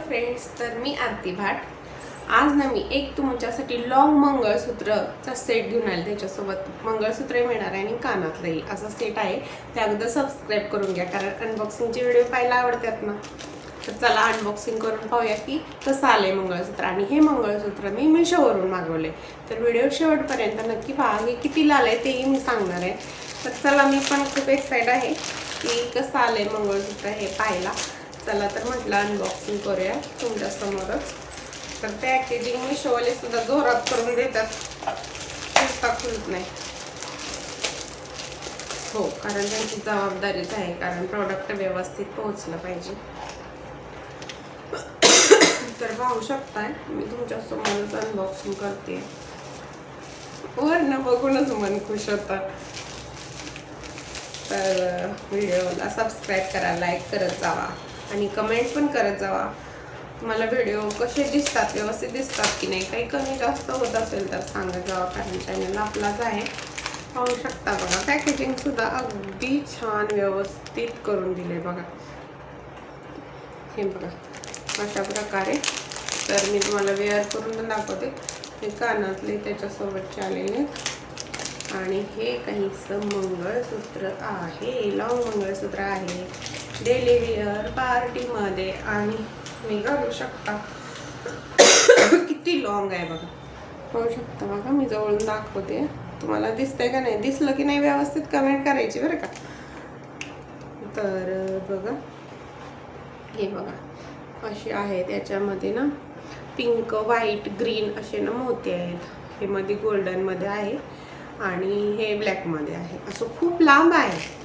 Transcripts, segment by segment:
Friends, तर मी आरती भाट. आज ना मी एक तुमच्यासाठी लॉंग मंगळसूत्रचा सेट घेऊन आले. त्याच्यासोबत मंगळसूत्रही मिळणार आहे आणि कानातलंही असा सेट आहे. त्या अगोदर सबस्क्राईब करून घ्या, कारण अनबॉक्सिंगचे व्हिडिओ पाहायला आवडतात ना. तर चला अनबॉक्सिंग करून पाहूया की कसं आलं आहे मंगळसूत्र. आणि हे मंगळसूत्र मी मिशोवरून मागवले. तर व्हिडिओ शेवटपर्यंत नक्की पहा. हे कितीला आलं आहे तेही मी सांगणार आहे. तर चला, मी पण खूप एक्साइटेड आहे की कसं आलं आहे मंगळसूत्र हे पाहायला. चला तर म्हटलं अनबॉक्सिंग करूया तुमच्या समोरच. तर पॅकेजिंग मिशोवाले सुद्धा जोरात करून देतात, खुलत नाही. हो, कारण त्यांची जबाबदारीच आहे, कारण प्रॉडक्ट व्यवस्थित पोहोचलं पाहिजे. तर पाहू शकताय मी तुमच्या समोरच अनबॉक्सिंग करते. वरनं बघूनच मन खुश होतं. तर व्हिडिओला सबस्क्राईब करा, लाईक करत जावा आणि कमेंट पण करत जावा. तुम्हाला व्हिडिओ कसे दिसतात, व्यवस्थित दिसतात की नाही, काही कमी जास्त होत असेल तर सांगत जावा, कारण चॅनल आपलाच आहे. पाहू शकता बघा, पॅकेजिंग सुद्धा अगदी छान व्यवस्थित करून दिले बघा. हे बघा अशा प्रकारे. तर मी तुम्हाला वेअर करून दाखवते. हे कानातले त्याच्यासोबतचे आलेले आणि हे काहीसं मंगळसूत्र आहे. लॉंग मंगळसूत्र आहे, डेली वेअर पार्टीमध्ये आणि मी घालू शकता. किती लॉंग आहे बघा, पाहू शकता बघा. मी जवळून दाखवते, तुम्हाला दिसतंय का नाही. दिसलं की नाही व्यवस्थित कमेंट करायची बरं का. तर बघा, हे बघा अशी आहे. त्याच्यामध्ये ना पिंक, व्हाईट, ग्रीन असे ना मोती आहेत. हे मध्ये गोल्डनमध्ये आहे आणि हे ब्लॅकमध्ये आहे. असं खूप लांब आहे.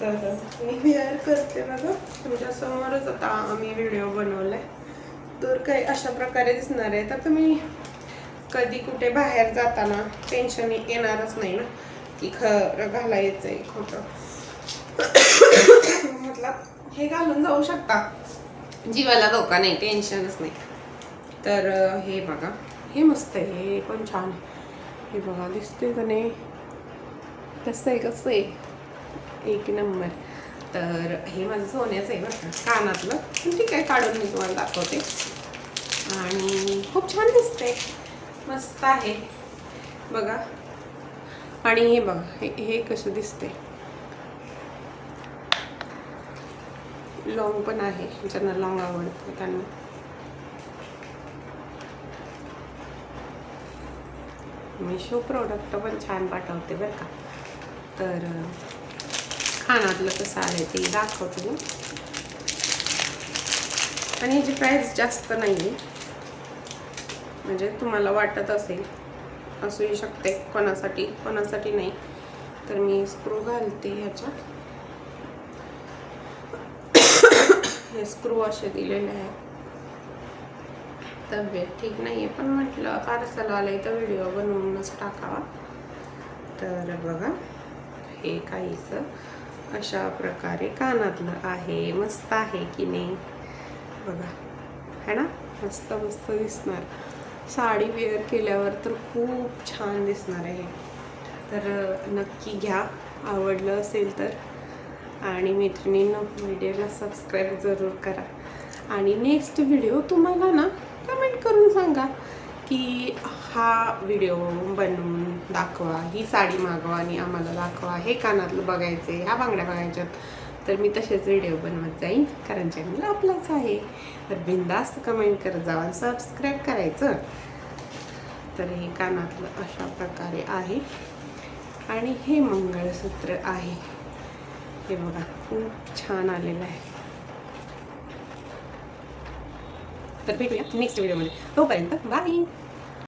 तर मी वेअर करते बघा तुमच्या समोरच. आता आम्ही व्हिडिओ बनवलाय तर काही अशा प्रकारे दिसणार आहे. तर तुम्ही कधी कुठे बाहेर जाताना टेन्शन येणारच नाही ना की खरं घालायचं आहे खोटं. मतलब हे घालून जाऊ शकता, जीवाला धोका नाही, टेन्शनच नाही. तर हे बघा, हे मस्त आहे, हे पण छान आहे. हे बघा दिसते का नाही, कसं आहे, एक नंबर. तर हे माझं सोन्याचं आहे बरं का, कानातलं. पण ठीक आहे, काढून मी तुम्हाला दाखवते. आणि खूप छान दिसते, मस्त आहे बघा. आणि हे बघा, हे कसं दिसते, लॉंग पण आहे. ज्यांना लॉंग आवडतं त्यांना. मिशो प्रोडक्ट पण छान पाठवते बरं का. तर कानातलं कसं आलं ते दाखवते मी. आणि याची प्राईस जास्त नाही आहे, म्हणजे तुम्हाला वाटत असेल असूही शकते कोणासाठी नाही. तर मी स्क्रू घालते ह्याच्यात. हे स्क्रू असे दिलेले आहे. तब्येत ठीक नाही आहे, पण म्हटलं पार्सल आलंय तर व्हिडिओ बनवूनच टाकावा. तर बघा, हे काहीसं अशा प्रकारे कानातलं आहे. मस्त आहे की नाही बघा, है ना. मस्त दिसणार. साडी वेअर केल्यावर तर खूप छान दिसणार आहे. तर नक्की घ्या, आवडलं असेल तर. आणि मैत्रिणींनो, व्हिडिओला सबस्क्राईब जरूर करा. आणि नेक्स्ट व्हिडिओ तुम्हाला ना कमेंट करून सांगा की हा व्हिडिओ बनवून दाखवा, ही साडी मागवा आणि आम्हाला दाखवा, हे कानातलं बघायचे, ह्या बांगड्या बघायच्यात. तर मी तसेच व्हिडिओ बनवत जाईन, कारण चॅनल आपलाच आहे. तर बिनधास्त कमेंट करत जावा आणि सबस्क्राईब करायचं. तर हे कानातलं अशा प्रकारे आहे आणि हे मंगळसूत्र आहे. हे बघा, खूप छान आलेलं आहे. तर भेटूया नेक्स्ट व्हिडिओमध्ये. तोपर्यंत बाय.